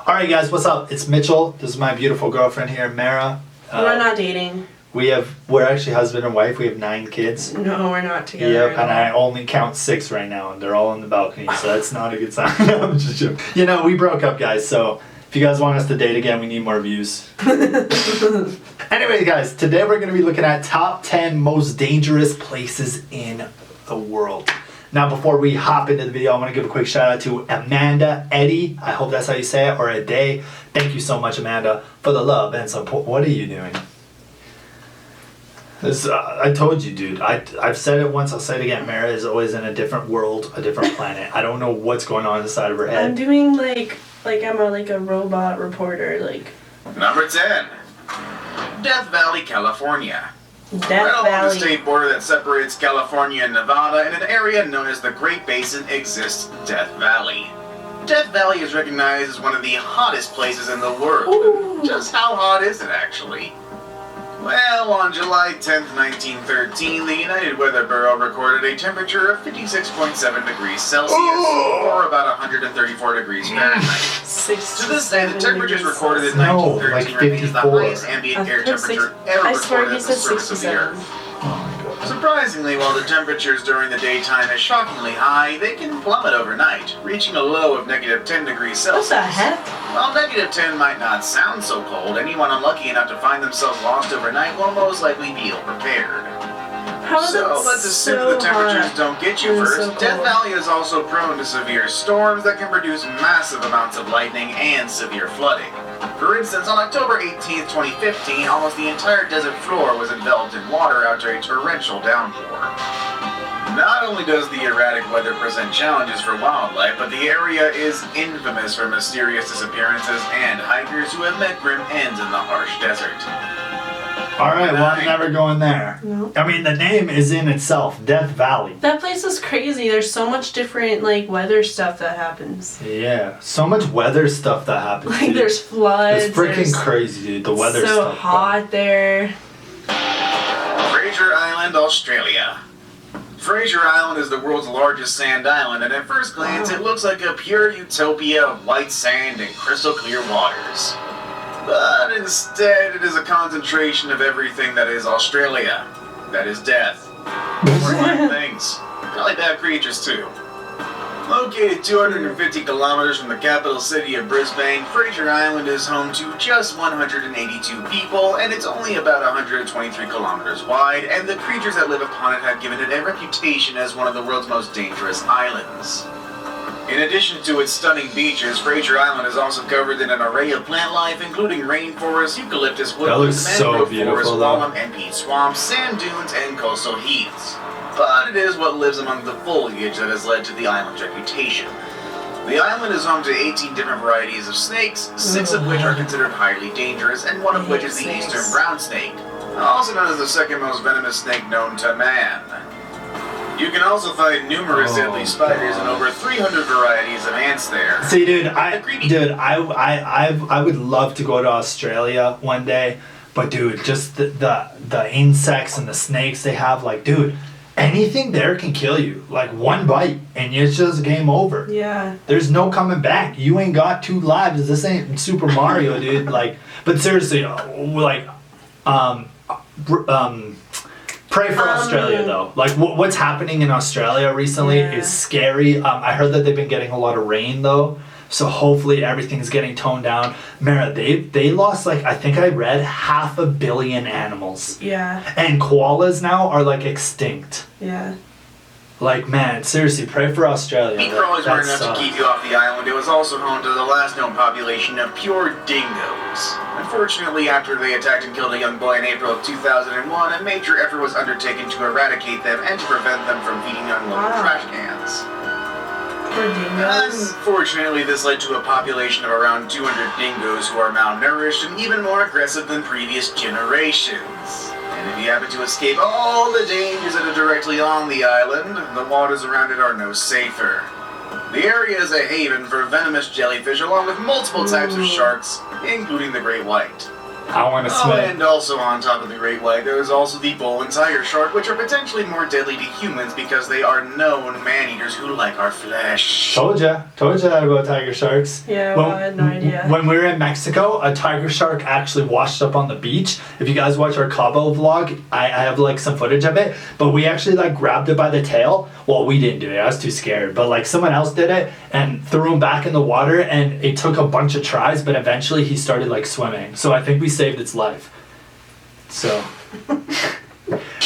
Alright guys, what's up? It's Mitchell. This is my beautiful girlfriend here, Mara. We're not dating. We're actually husband and wife. We have 9 kids. No, we're not together. Yep, and I only count 6 right now, and they're all on the balcony, so that's not a good sign. I'm just joking. You know, we broke up, guys, so if you guys want us to date again, we need more views. Anyway, guys, today we're going to be looking at top 10 most dangerous places in the world. Now, before we hop into the video, I want to give a quick shout out to Amanda Eddy. I hope that's how you say it, or a day. Thank you so much, Amanda, for the love and support. What are you doing? I told you, dude. I've said it once, I'll say it again. Mara is always in a different world, a different planet. I don't know what's going on inside of her head. I'm doing like I'm a robot reporter, like. Number 10. Death Valley, California. Death Along Valley. the state border that separates California and Nevada, in an area known as the Great Basin, exists Death Valley. Death Valley is recognized as one of the hottest places in the world. Ooh. Just how hot is it, actually? Well, on July 10th, 1913, the United Weather Bureau recorded a temperature of 56.7 degrees Celsius, or about 134 degrees Fahrenheit. To this day, the temperatures recorded in 1913 remains the highest ambient air temperature ever recorded at the surface of the Earth. Surprisingly, while the temperatures during the daytime is shockingly high, they can plummet overnight, reaching a low of -10 degrees Celsius. What the heck? While -10 might not sound so cold, anyone unlucky enough to find themselves lost overnight will most likely be ill-prepared. How is So it let's assume so the temperatures hot? don't get you It's first. so Death cold. Valley is also prone to severe storms that can produce massive amounts of lightning and severe flooding. For instance, on October 18th, 2015, almost the entire desert floor was enveloped in water after a torrential downpour. Not only does the erratic weather present challenges for wildlife, but the area is infamous for mysterious disappearances and hikers who have met grim ends in the harsh desert. Alright, well, I'm never going there. No. I mean, the name is in itself, Death Valley. That place is crazy. There's so much different weather stuff that happens. Yeah, so much weather stuff that happens. Like dude. there's floods. It's freaking there's crazy, dude. The weather so stuff. hot there. Fraser Island, Australia. Fraser Island is the world's largest sand island, and at first glance it looks like a pure utopia of white sand and crystal clear waters. But instead, it is a concentration of everything that is Australia. That is death. Horrifying things. Probably bad creatures, too. Located 250 kilometers from the capital city of Brisbane, Fraser Island is home to just 182 people, and it's only about 123 kilometers wide, and the creatures that live upon it have given it a reputation as one of the world's most dangerous islands. In addition to its stunning beaches, Fraser Island is also covered in an array of plant life, including rainforests, eucalyptus woodlands, looks so mangrove beautiful, forests, though. walnut and peat swamps, sand dunes, and coastal heaths. But it is what lives among the foliage that has led to the island's reputation. The island is home to 18 different varieties of snakes, 6 of which are considered highly dangerous, and 1 of which is the Snakes. eastern brown snake, also known as the second most venomous snake known to man. You can also find numerous deadly spiders and over 300 varieties of ants there. See, dude, I would love to go to Australia one day, but dude, just the insects and the snakes they have, dude, anything there can kill you. Like one bite, and it's just game over. Yeah. There's no coming back. You ain't got 2 lives. This ain't Super Mario, dude. But seriously, pray for Australia, though. What's happening in Australia recently is scary. I heard that they've been getting a lot of rain, though. So hopefully everything's getting toned down. Mara, they lost, I think I read 500 million animals. Yeah. And koalas now are, extinct. Yeah. Man, seriously, pray for Australia. Meat crawlers That were enough sucks. to keep you off the island. It was also home to the last known population of pure dingoes. Unfortunately, after they attacked and killed a young boy in April of 2001, a major effort was undertaken to eradicate them and to prevent them from feeding on local trash cans. For dingoes. Unfortunately, this led to a population of around 200 dingoes who are malnourished and even more aggressive than previous generations. And if you happen to escape all the dangers that are directly on the island, the waters around it are no safer. The area is a haven for venomous jellyfish along with multiple types of sharks, including the great white. I want to Oh, swim. and also on top of the great white, there is also the bull and tiger shark, which are potentially more deadly to humans because they are known man-eaters who like our flesh. Told ya that about tiger sharks. Yeah, well, I had no idea. When we were in Mexico, a tiger shark actually washed up on the beach. If you guys watch our Cabo vlog, I have like some footage of it. But we actually like grabbed it by the tail. Well, we didn't do it. I was too scared. But like someone else did it and threw him back in the water. And it took a bunch of tries, but eventually he started like swimming. So I think we saved its life. So.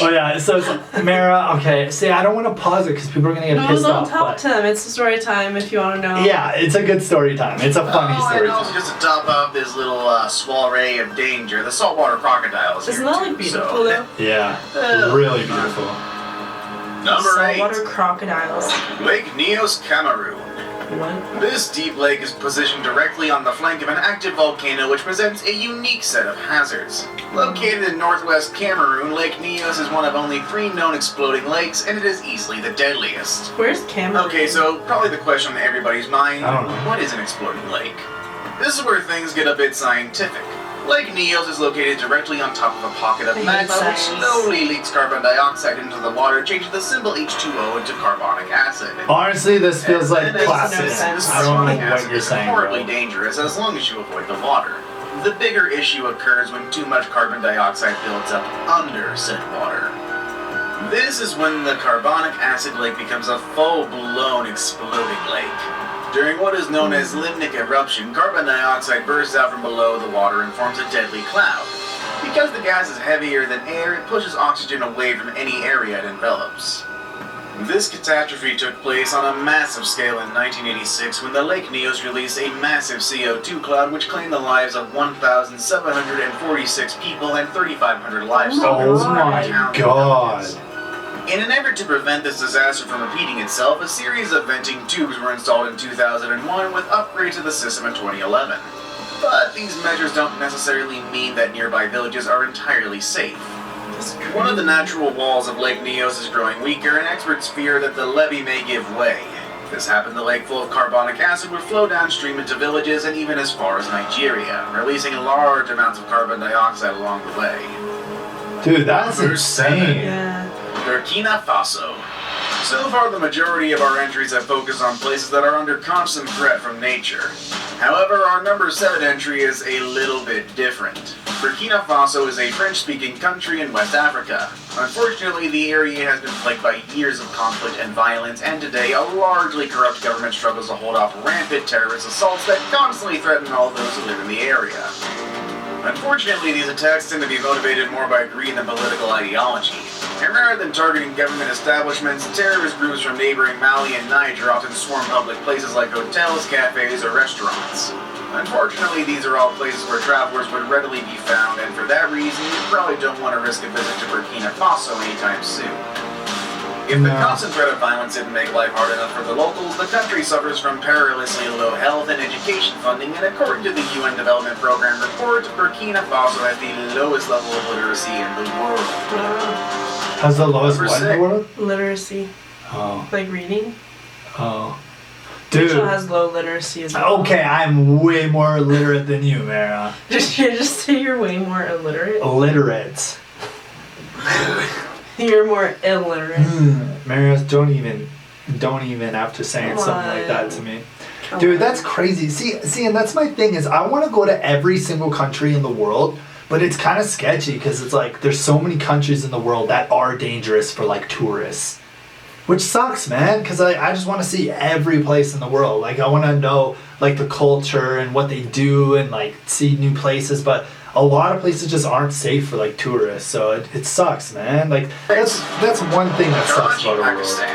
Oh yeah, so Mara, okay, see, I don't want to pause it because people are going to get pissed don't off. talk to them. It's the story time if you want to know. Yeah, it's a good story time. It's a funny story And also time. just to top off this little soiree of danger, the saltwater crocodiles. Isn't that like beautiful though? Yeah, really beautiful. Number 8. Saltwater crocodiles. Lake Neos, Cameroon. What? This deep lake is positioned directly on the flank of an active volcano which presents a unique set of hazards. Located in northwest Cameroon, Lake Neos is one of only 3 known exploding lakes, and it is easily the deadliest. Where's Cameroon? Okay, so probably the question on everybody's mind, I don't know. what is an exploding lake? This is where things get a bit scientific. Lake Neos is located directly on top of a pocket of I hate magma which science. slowly leaks carbon dioxide into the water, changing the symbol H2O into carbonic acid. Honestly, this feels like And then classic. no sense. I don't carbonic know what acid you're is saying, horribly bro. dangerous as long as you avoid the water. The bigger issue occurs when too much carbon dioxide builds up under said water. This is when the carbonic acid lake becomes a full-blown exploding lake. During what is known as limnic eruption, carbon dioxide bursts out from below the water and forms a deadly cloud. Because the gas is heavier than air, it pushes oxygen away from any area it envelops. This catastrophe took place on a massive scale in 1986 when the Lake Neos released a massive CO2 cloud which claimed the lives of 1,746 people and 3,500 livestock. Oh my god. In an effort to prevent this disaster from repeating itself, a series of venting tubes were installed in 2001 with upgrades to the system in 2011. But these measures don't necessarily mean that nearby villages are entirely safe. One of the natural walls of Lake Neos is growing weaker, and experts fear that the levee may give way. If this happened, the lake full of carbonic acid would flow downstream into villages and even as far as Nigeria, releasing large amounts of carbon dioxide along the way. Dude, that's insane. Yeah. Burkina Faso. So far, the majority of our entries have focused on places that are under constant threat from nature. However, our number 7 entry is a little bit different. Burkina Faso is a French-speaking country in West Africa. Unfortunately, the area has been plagued by years of conflict and violence, and today a largely corrupt government struggles to hold off rampant terrorist assaults that constantly threaten all those who live in the area. Unfortunately, these attacks tend to be motivated more by greed than political ideology. And rather than targeting government establishments, terrorist groups from neighboring Mali and Niger often swarm public places like hotels, cafes, or restaurants. Unfortunately, these are all places where travelers would readily be found, and for that reason, you probably don't want to risk a visit to Burkina Faso anytime soon. If the constant threat of violence didn't make life hard enough for the locals, the country suffers from perilously low health and education funding, and according to the UN Development Program report, Burkina Faso has the lowest level of literacy in the world. Has the lowest Number what in the 6. world? Literacy. Oh. Like reading. Oh. Rachel Dude. has low literacy as well. Okay, I'm way more illiterate than you, Mara. Just say you're way more illiterate. Illiterate. You're more illiterate. Mara, don't even after saying Come something like that on. to me. Come Dude, on. that's crazy. See, and that's my thing is I want to go to every single country in the world, but it's kind of sketchy because it's like there's so many countries in the world that are dangerous for like tourists, which sucks, man. Because I just want to see every place in the world. Like I want to know like the culture and what they do and like see new places, but a lot of places just aren't safe for like tourists. So it sucks, man. Like that's one thing that sucks Karachi, about the world. Pakistan.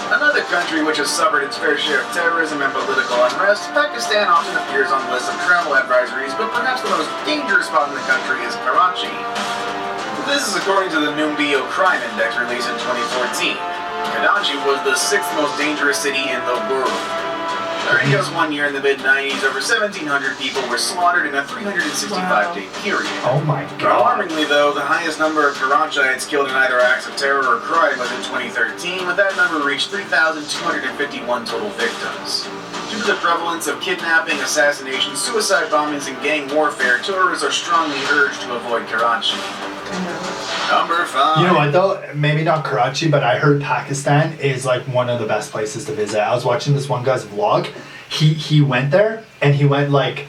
Another country which has suffered its fair share of terrorism and political unrest, Pakistan often appears on lists of travel advisories, but perhaps the most dangerous spot in the country is Karachi. This is according to the Numbeo Crime Index released in 2014. Karachi was the 6th most dangerous city in the world. During just 1 year in the mid-90s, over 1,700 people were slaughtered in a 365-day period. Oh my god. Alarmingly, though, the highest number of Karachites killed in either acts of terror or crime was in 2013, with that number reached 3,251 total victims. Due to the prevalence of kidnapping, assassination, suicide bombings, and gang warfare, tourists are strongly urged to avoid Karachi. Number 5. You know what though? Maybe not Karachi, but I heard Pakistan is like one of the best places to visit. I was watching this one guy's vlog. He went there and he went like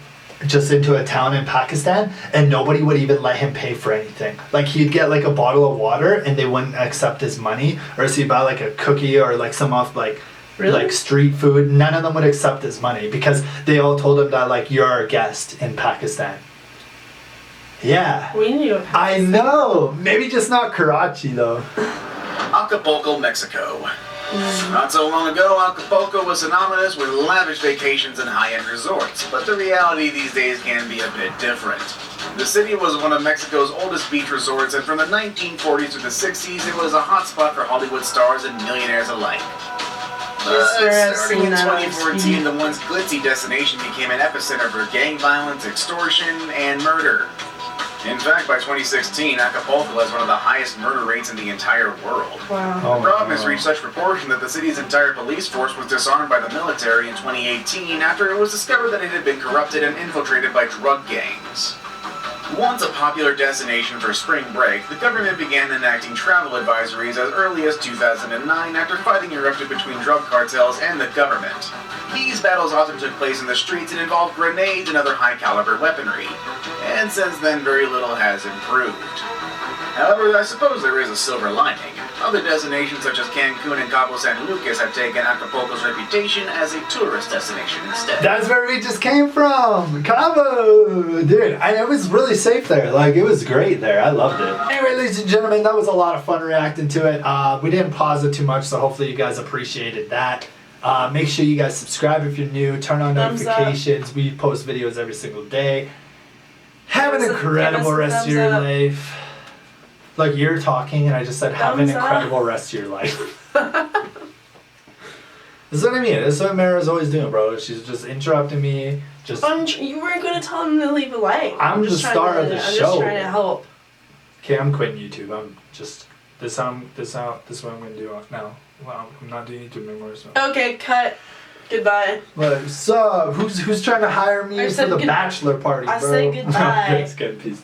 just into a town in Pakistan and nobody would even let him pay for anything. Like he'd get like a bottle of water and they wouldn't accept his money, or else he'd buy like a cookie or like some off like Really? like street food. None of them would accept his money because they all told him that like you're a guest in Pakistan. Yeah. We need to go I know. Maybe just not Karachi though. Acapulco, Mexico. Not so long ago, Acapulco was synonymous with lavish vacations and high-end resorts, but the reality these days can be a bit different. The city was one of Mexico's oldest beach resorts, and from the 1940s to the 60s, it was a hotspot for Hollywood stars and millionaires alike. But swear I've starting seen in that on 2014, the once glitzy destination became an epicenter for gang violence, extortion, and murder. In fact, by 2016, Acapulco has one of the highest murder rates in the entire world. Wow. Oh, The problem has no. reached such proportion that the city's entire police force was disarmed by the military in 2018 after it was discovered that it had been corrupted and infiltrated by drug gangs. Once a popular destination for spring break, the government began enacting travel advisories as early as 2009 after fighting erupted between drug cartels and the government. These battles often took place in the streets and involved grenades and other high-caliber weaponry. And since then, very little has improved. However, I suppose there is a silver lining. Other destinations such as Cancun and Cabo San Lucas have taken Acapulco's reputation as a tourist destination instead. That's where we just came from, Cabo, dude. And it was really safe there. Like it was great there. I loved it. Anyway, ladies and gentlemen, that was a lot of fun reacting to it. We didn't pause it too much, so hopefully you guys appreciated that. Make sure you guys subscribe if you're new. Turn on Thumbs up. notifications. We post videos every single day. Have an Give us a incredible rest of thumbs your up. life. Like you're talking, and I just said, have an Thumbs up. incredible rest of your life. This is what I mean. This is what Mara's always doing, bro. She's just interrupting me. Just You weren't gonna tell them to leave a like. I'm the trying star to- of the I'm show. just trying to help. okay. I'm quitting YouTube. I'm just this. This is what I'm gonna do now. Well, I'm not doing YouTube anymore. So. Okay, cut. Goodbye. But so who's trying to hire me I for said the good- bachelor party, bro? I said goodbye. It's good. Peace.